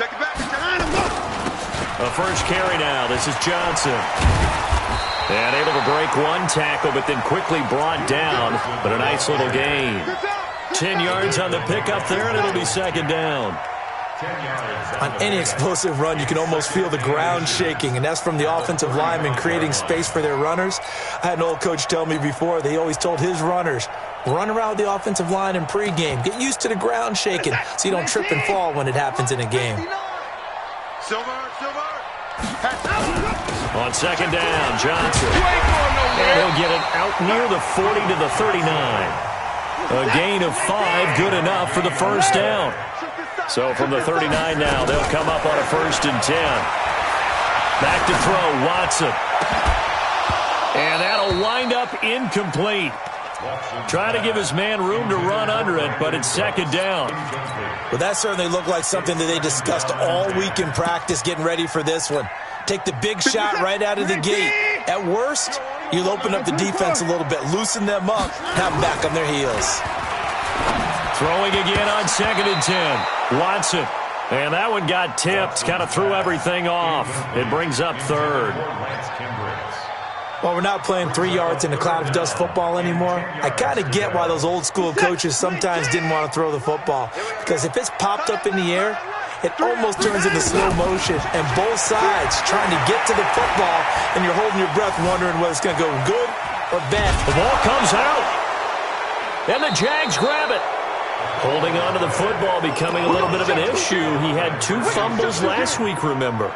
Check it back. The first carry now. This is Johnson. And able to break one tackle, but then quickly brought down. But a nice little gain. 10 yards on the pickup there, and it'll be second down. On any explosive run, you can almost feel the ground shaking, and that's from the offensive linemen creating space for their runners. I had an old coach tell me before, they always told his runners, run around the offensive line in pregame. Get used to the ground shaking so you don't trip and fall when it happens in a game. On second down, Johnson. And he'll get it out near the 40 to the 39. A gain of 5, good enough for the first down. So from the 39 now, they'll come up on a 1st and 10. Back to throw, Watson. And that'll wind up incomplete. Trying to give his man room to run under it, but it's second down. Well, that certainly looked like something that they discussed all week in practice getting ready for this one. Take the big shot right out of the gate. At worst, you'll open up the defense a little bit, loosen them up, have them back on their heels. Throwing again on 2nd and 10. Watson. And that one got tipped, kind of threw everything off. It brings up 3rd. Well, we're not playing 3 yards in a cloud of dust football anymore. I kind of get why those old school coaches sometimes didn't want to throw the football. Because if it's popped up in the air, it almost turns into slow motion. And both sides trying to get to the football, and you're holding your breath wondering whether it's going to go good or bad. The ball comes out. And the Jags grab it. Holding on to the football becoming a little bit of an issue. He had 2 fumbles last week, remember.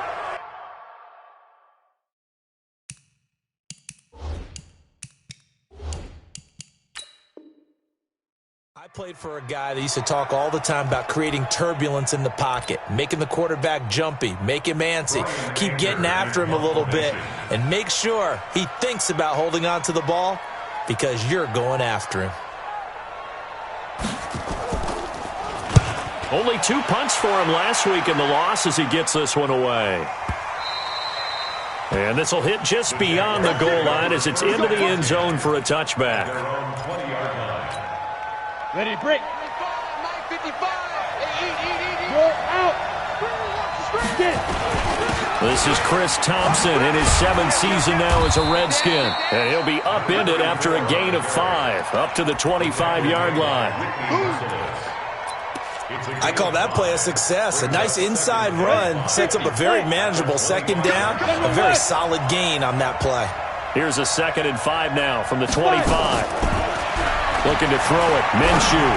I played for a guy that used to talk all the time about creating turbulence in the pocket, making the quarterback jumpy, make him antsy, keep getting after him a little bit, and make sure he thinks about holding on to the ball because you're going after him. Only 2 punts for him last week in the loss as he gets this one away. And this will hit just beyond the goal line as it's into the end zone for a touchback. Ready, break. 55. This is Chris Thompson in his 7th season now as a Redskin. And he'll be upended after a gain of 5, up to the 25-yard line. I call that play a success. A nice inside run sets up a very manageable second down, a very solid gain on that play. Here's a 2nd and 5 now from the 25. Looking to throw it, Minshew.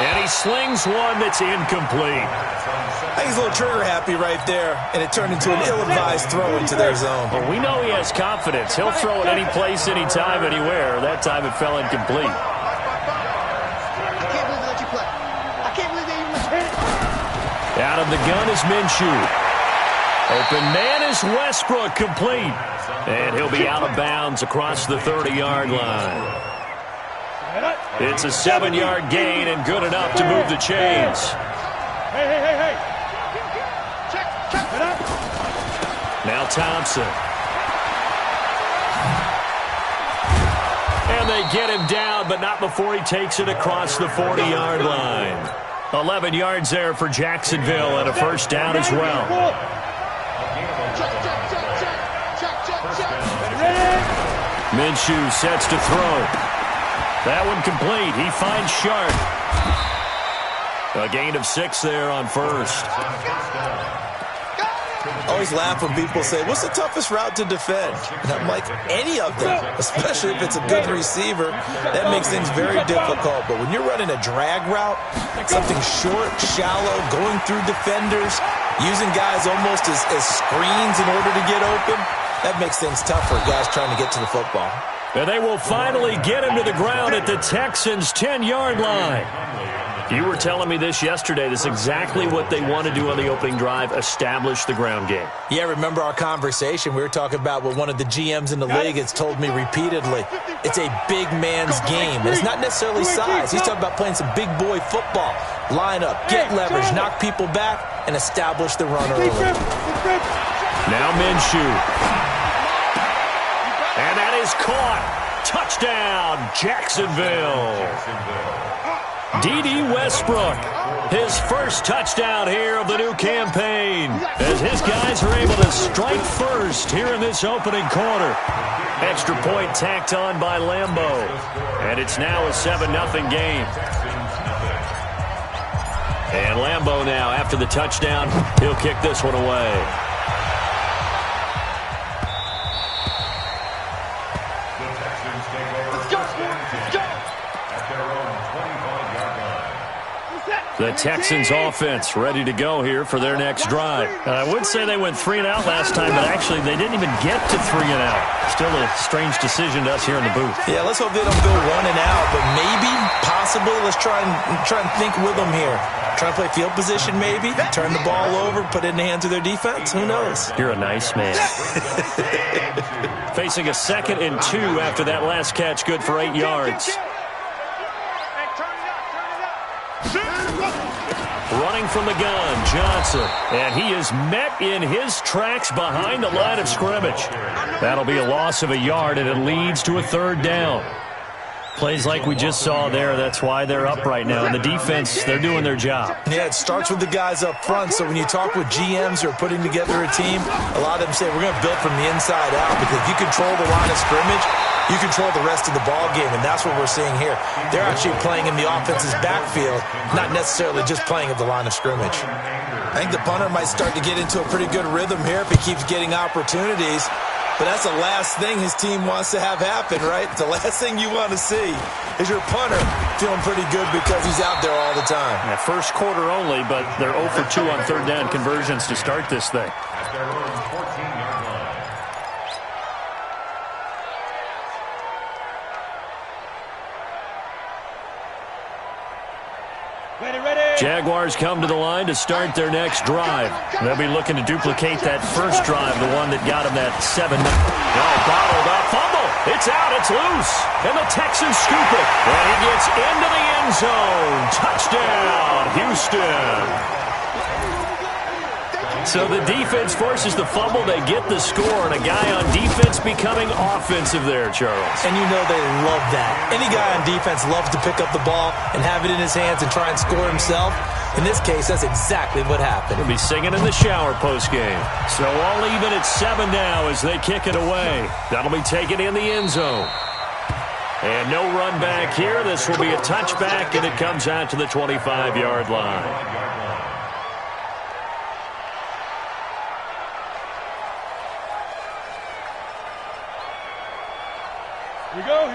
And he slings one that's incomplete. I think he's a little trigger happy right there, and it turned into an ill-advised throw into their zone. Well, we know he has confidence. He'll throw it any place, anytime, anywhere. That time it fell incomplete. Out of the gun is Minshew. Open man is Westbrook, complete. And he'll be out of bounds across the 30-yard line. It's a 7-yard gain and good enough to move the chains. Hey. Now Thompson. And they get him down, but not before he takes it across the 40-yard line. 11 yards there for Jacksonville and a first down as well. Minshew sets to throw. That one complete. He finds Sharp. A gain of 6 there on first. I always laugh when people say, what's the toughest route to defend? And I'm like, any of them, especially if it's a good receiver. That makes things very difficult. But when you're running a drag route, something short, shallow, going through defenders, using guys almost as screens in order to get open, that makes things tough for guys trying to get to the football. And they will finally get him to the ground at the Texans' 10-yard line. You were telling me this yesterday. This is exactly what they want to do on the opening drive, establish the ground game. Yeah, remember our conversation? We were talking about what one of the GMs in the league has told me repeatedly. It's a big man's game, and it's not necessarily size. He's talking about playing some big boy football. Line up, get leverage, knock people back, and establish the run early. Now Minshew. And that is caught. Touchdown, Jacksonville. D.D. Westbrook, his first touchdown here of the new campaign, as his guys are able to strike first here in this opening quarter. Extra point tacked on by Lambo, and it's now a 7-0 game. And Lambo now, after the touchdown, he'll kick this one away. The Texans offense ready to go here for their next drive. I would say they went 3-and-out last time, but actually they didn't even get to 3-and-out. Still a strange decision to us here in the booth. Yeah, let's hope they don't go 1-and-out, but maybe, possibly, let's try and think with them here. Try to play field position maybe, turn the ball over, put it in the hands of their defense. Who knows? You're a nice man. Facing a 2nd and 2 after that last catch, good for 8 yards. Running from the gun, Johnson. And he is met in his tracks behind the line of scrimmage. That'll be a loss of a yard, and it leads to a 3rd down. Plays like we just saw there, that's why they're up right now. And the defense, they're doing their job. Yeah, it starts with the guys up front. So when you talk with GMs who are putting together a team, a lot of them say we're going to build from the inside out, because if you control the line of scrimmage, you control the rest of the ball game, and that's what we're seeing here. They're actually playing in the offense's backfield, not necessarily just playing at the line of scrimmage. I think the punter might start to get into a pretty good rhythm here if he keeps getting opportunities. But that's the last thing his team wants to have happen, right? The last thing you want to see is your punter feeling pretty good because he's out there all the time. Yeah, first quarter only, but they're 0 for 2 on 3rd down conversions to start this thing. Jaguars come to the line to start their next drive. They'll be looking to duplicate that first drive, the one that got them that 7-0. Bottled up, fumble. It's out, it's loose. And the Texans scoop it. And he gets into the end zone. Touchdown, Houston. So the defense forces the fumble. They get the score, and a guy on defense becoming offensive there, Charles. And you know they love that. Any guy on defense loves to pick up the ball and have it in his hands and try and score himself. In this case, that's exactly what happened. He'll be singing in the shower postgame. So all even at 7 now as they kick it away. That'll be taken in the end zone. And no run back here. This will be a touchback, and it comes out to the 25-yard line.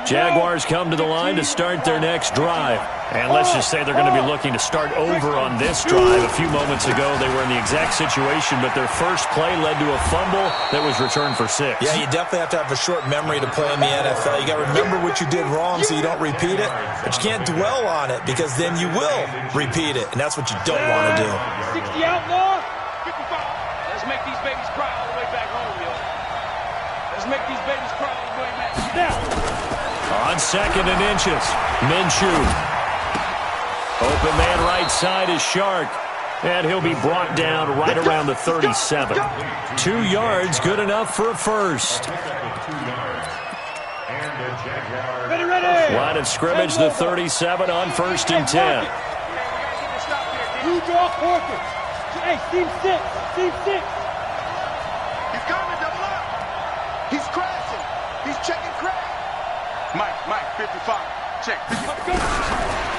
Jaguars come to the line to start their next drive. And let's just say they're going to be looking to start over on this drive. A few moments ago, they were in the exact situation, but their first play led to a fumble that was returned for 6. Yeah, you definitely have to have a short memory to play in the NFL. You got to remember what you did wrong so you don't repeat it, but you can't dwell on it because then you will repeat it, and that's what you don't want to do. 60 outlaw, 55. Let's make these babies cry all the way back home, yo. Let's make these babies cry all the way back. Now. On 2nd and inches, Minshew. Open man right side is Shark. And he'll be brought down right around the 37. 2 yards, good enough for a first. Ready. Line of scrimmage, the 37 on 1st and 10. You draw quarters. Hey, team 6. Team 6. He's coming, double up. He's crashing. He's checking crash. Mike, 55. Check. 55.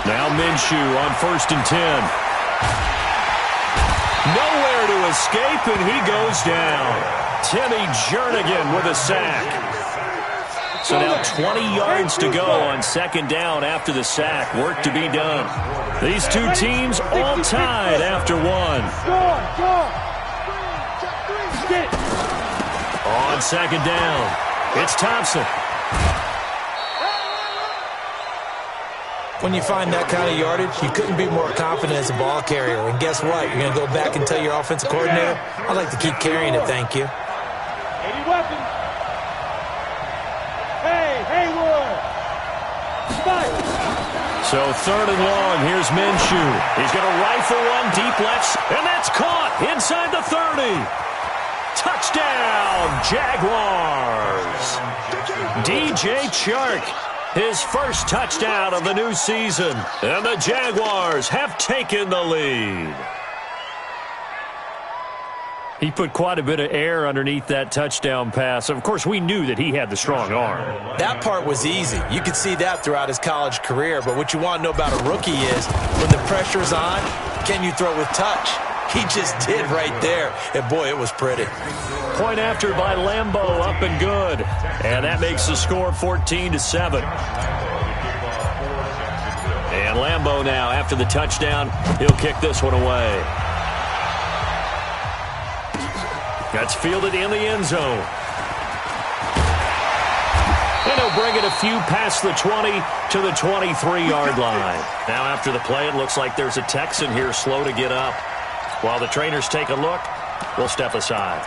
Now Minshew on 1st and 10. Nowhere to escape, and he goes down. Timmy Jernigan with a sack. So now 20 yards to go on 2nd down after the sack. Work to be done. These two teams all tied after 1. On 2nd down, it's Thompson. When you find that kind of yardage, you couldn't be more confident as a ball carrier. And guess what? You're going to go back and tell your offensive coordinator, I'd like to keep carrying it, thank you. 80 weapons. Hey, Haywood. So 3rd and long, here's Minshew. He's going to rifle one deep left, and that's caught inside the 30. Touchdown, Jaguars. DJ Chark. his first touchdown of the new season. And the Jaguars have taken the lead. He put quite a bit of air underneath that touchdown pass. Of course, we knew that he had the strong arm. That part was easy. You could see that throughout his college career. But what you want to know about a rookie is when the pressure's on, can you throw with touch? He just did right there. And, boy, it was pretty. Point after by Lambeau, up and good. And that makes the score 14-7. And Lambeau now, after the touchdown, he'll kick this one away. That's fielded in the end zone. And he'll bring it a few past the 20 to the 23-yard line. Now after the play, it looks like there's a Texan here slow to get up. While the trainers take a look, we'll step aside.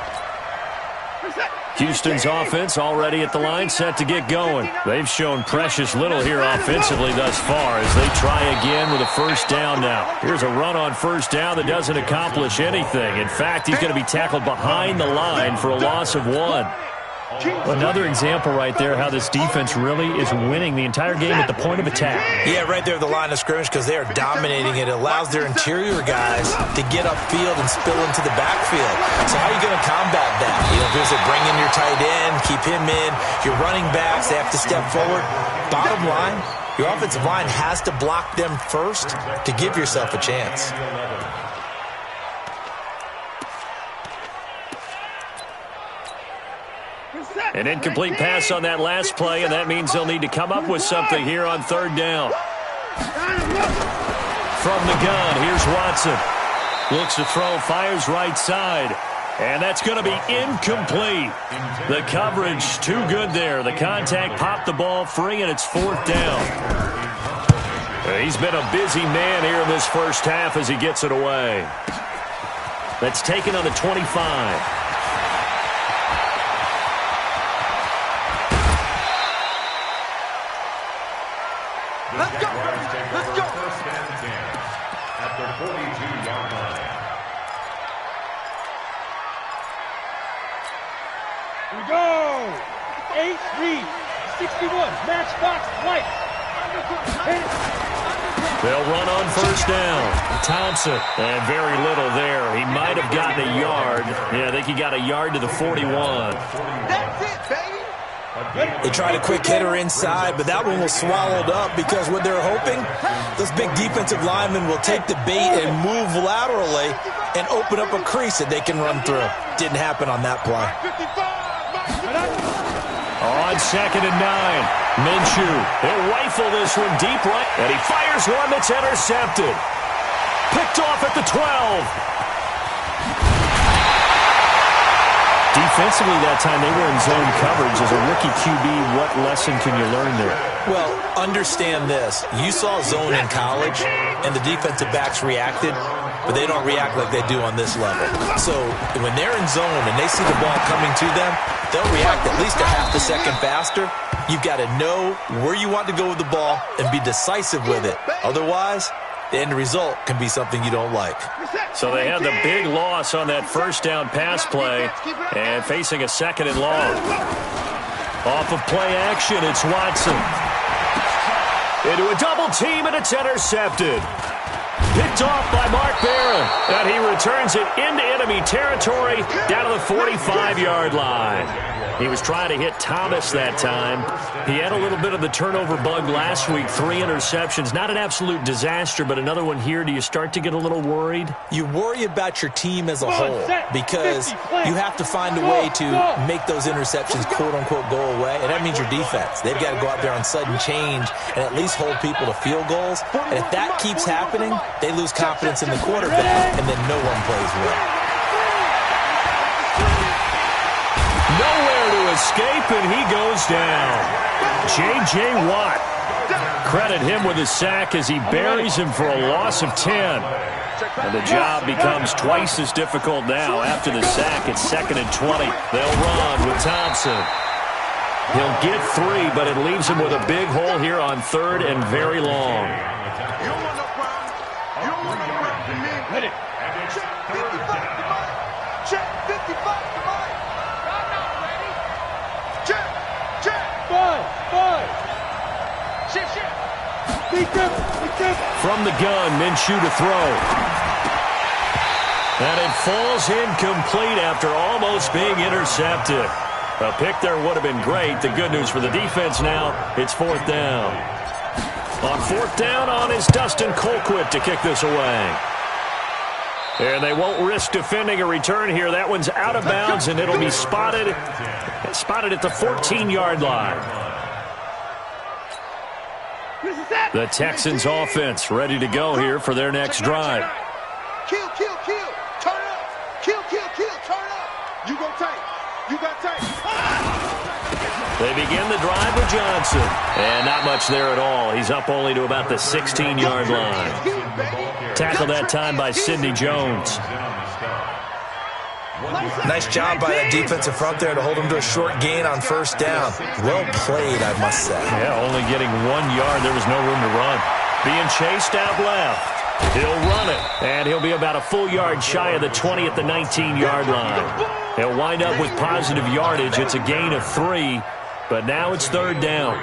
Houston's offense already at the line, set to get going. They've shown precious little here offensively thus far as they try again with a first down now. Here's a run on first down that doesn't accomplish anything. In fact, he's going to be tackled behind the line for a loss of 1. Another example right there how this defense really is winning the entire game at the point of attack. Yeah, right there at the line of scrimmage because they are dominating it. It allows their interior guys to get upfield and spill into the backfield. So how are you going to combat that? You know, if bring in your tight end, keep him in. Your running backs, they have to step forward. Bottom line, your offensive line has to block them first to give yourself a chance. An incomplete pass on that last play, and that means they'll need to come up with something here on third down. From the gun, here's Watson. Looks to throw, fires right side. And that's going to be incomplete. The coverage too good there. The contact popped the ball free, and it's fourth down. He's been a busy man here in this first half as he gets it away. That's taken on the 25. Let's go, let's go. First and 10 at the 42-yard line. Here we go. 8 read, 61, matchbox, white. They'll run on first down. Thompson, and very little there. He might have gotten a yard. Yeah, I think he got a yard to the 41. That's it, baby. They tried a quick hitter inside, but that one was swallowed up because what they're hoping, those big defensive linemen will take the bait and move laterally and open up a crease that they can run through. Didn't happen on that play. On second and 9, Minshew. He'll rifle this one deep right, and he fires one that's intercepted. Picked off at the 12. Defensively that time, they were in zone coverage. As a rookie QB, what lesson can you learn there? Well, understand this. You saw zone in college, and the defensive backs reacted, but they don't react like they do on this level. So when they're in zone and they see the ball coming to them, they'll react at least a half a second faster. You've got to know where you want to go with the ball and be decisive with it. Otherwise, the end result can be something you don't like. So they had the big loss on that first down pass play and facing a second and long. Off of play action, it's Watson. Into a double team, and it's intercepted. Picked off by Mark Barron. And he returns it into enemy territory down to the 45-yard line. He was trying to hit Thomas that time. He had a little bit of the turnover bug last week, 3 interceptions. Not an absolute disaster, but another one here. Do you start to get a little worried? You worry about your team as a whole because you have to find a way to make those interceptions quote-unquote go away, and that means your defense. They've got to go out there on sudden change and at least hold people to field goals. And if that keeps happening, they lose confidence in the quarterback, and then no one plays well. Nowhere to escape, and he goes down. J.J. Watt. Credit him with his sack as he buries him for a loss of 10. And the job becomes twice as difficult now after the sack. It's second and 20. They'll run with Thompson. He'll get 3, but it leaves him with a big hole here on third and very long. You don't want no problem. You don't want no problem. Hit it. Check 55 to Mike. Check 55 to Mike. I'm not ready. Check. 5. From the gun, Minshew to throw. And it falls incomplete after almost being intercepted. A pick there would have been great. The good news for the defense now, it's 4th down. On 4th down on is Dustin Colquitt to kick this away. And they won't risk defending a return here. That one's out of bounds, and it'll be spotted at the 14-yard line. The Texans offense ready to go here for their next drive. Kill, kill, kill. Turn up. Kill, kill, kill. Turn up. You go tight. You got tight. They begin the drive with Johnson. And not much there at all. He's up only to about the 16-yard line. Tackled that time by Sidney Jones. Nice job by that defensive front there to hold him to a short gain on 1st down. Well played, I must say. Yeah, only getting 1 yard. There was no room to run. Being chased out left. He'll run it, and he'll be about a full yard shy of the 20 at the 19-yard line. He'll wind up with positive yardage. It's a gain of 3, but now it's 3rd down.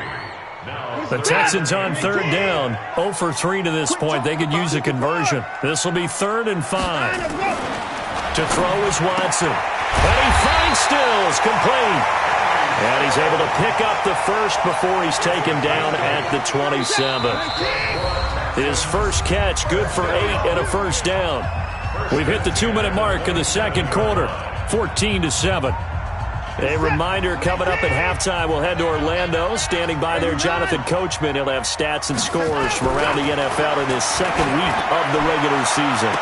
The Texans on 3rd down, 0 for 3 to this point. They could use a conversion. This will be 3rd and 5. To throw is Watson. And he finds Stills, complete. And he's able to pick up the first before he's taken down at the 27. His first catch, good for 8 and a 1st down. We've hit the 2-minute mark in the 2nd quarter, 14-7. A reminder coming up at halftime, we'll head to Orlando. Standing by there, Jonathan Coachman. He'll have stats and scores from around the NFL in his 2nd week of the regular season.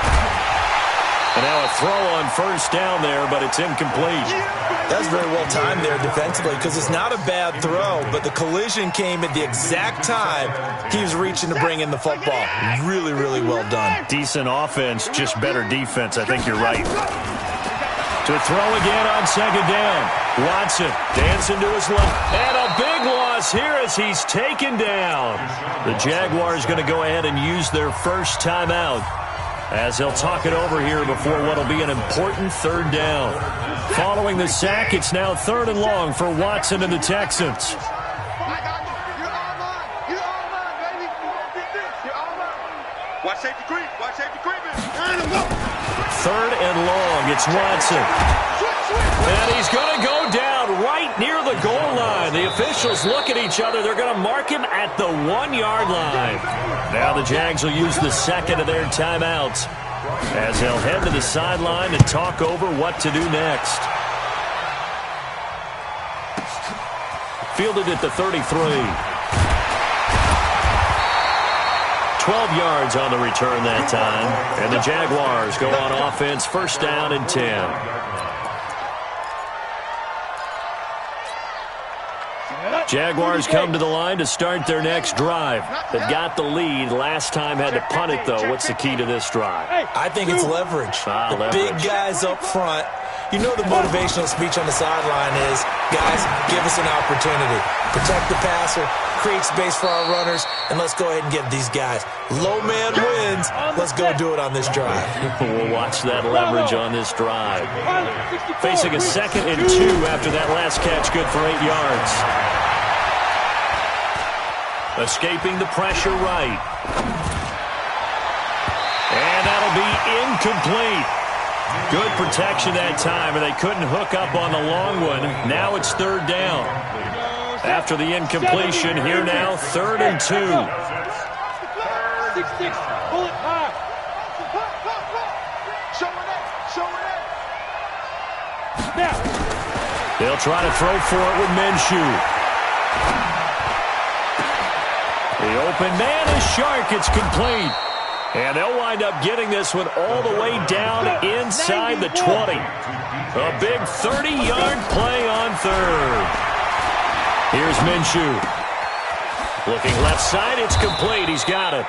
And now a throw on 1st down there, but it's incomplete. That's very well timed there defensively because it's not a bad throw, but the collision came at the exact time he was reaching to bring in the football. Really, really well done. Decent offense, just better defense. I think you're right. To throw again on 2nd down. Watson dancing to his left. And a big loss here as he's taken down. The Jaguars going to go ahead and use their first timeout, as they'll talk it over here before what will be an important 3rd down. Following the sack, it's now 3rd and long for Watson and the Texans. Watch safety creep. Watch safety creeping. 3rd and long, it's Watson. And he's going to go down right near the goal line. The officials look at each other. They're going to mark him at the 1-yard line. Now the Jags will use the 2nd of their timeouts as they'll head to the sideline to talk over what to do next. Fielded at the 33. 12 yards on the return that time. And the Jaguars go on offense, 1st down and 10. Jaguars come to the line to start their next drive. They've got the lead. Last time had to punt it, though. What's the key to this drive? I think it's leverage. The big guys up front. You know the motivational speech on the sideline is, guys, give us an opportunity. Protect the passer, create space for our runners, and let's go ahead and get these guys. Low man wins. Let's go do it on this drive. We'll watch that leverage on this drive. Facing a 2nd and 2 after that last catch, good for 8 yards. Escaping the pressure right. And that'll be incomplete. Good protection that time, and they couldn't hook up on the long one. Now it's 3rd down. After the incompletion, here now, 3rd and 2. 6-6, pull it high. Now. They'll try to throw for it with Minshew. The open man is Shark. It's complete. And they'll wind up getting this one all the way down inside the 20. A big 30-yard play on 3rd. Here's Minshew. Looking left side, it's complete. He's got it.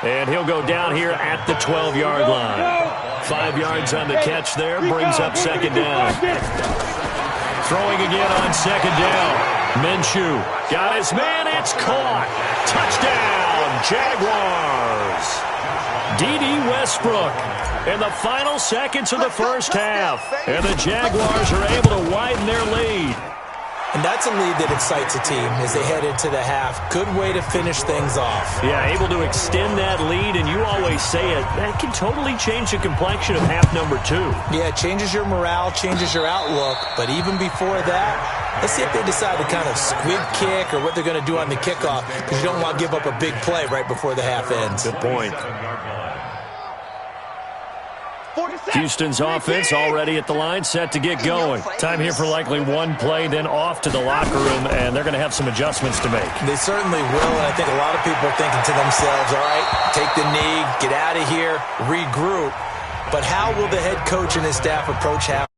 And he'll go down here at the 12-yard line. 5 yards on the catch there, brings up 2nd down. Throwing again on 2nd down. Minshew got his man, it's caught. Touchdown, Jaguars. D.D. Westbrook in the final seconds of the 1st half. And the Jaguars are able to widen their lead. And that's a lead that excites a team as they head into the half. Good way to finish things off. Yeah, able to extend that lead, and you always say it, that can totally change the complexion of half number 2. Yeah, it changes your morale, changes your outlook. But even before that, let's see if they decide to kind of squib kick or what they're going to do on the kickoff, because you don't want to give up a big play right before the half ends. Good point. Houston's offense already at the line, set to get going. Time here for likely one play, then off to the locker room, and they're going to have some adjustments to make. They certainly will, and I think a lot of people are thinking to themselves, all right, take the knee, get out of here, regroup. But how will the head coach and his staff approach half?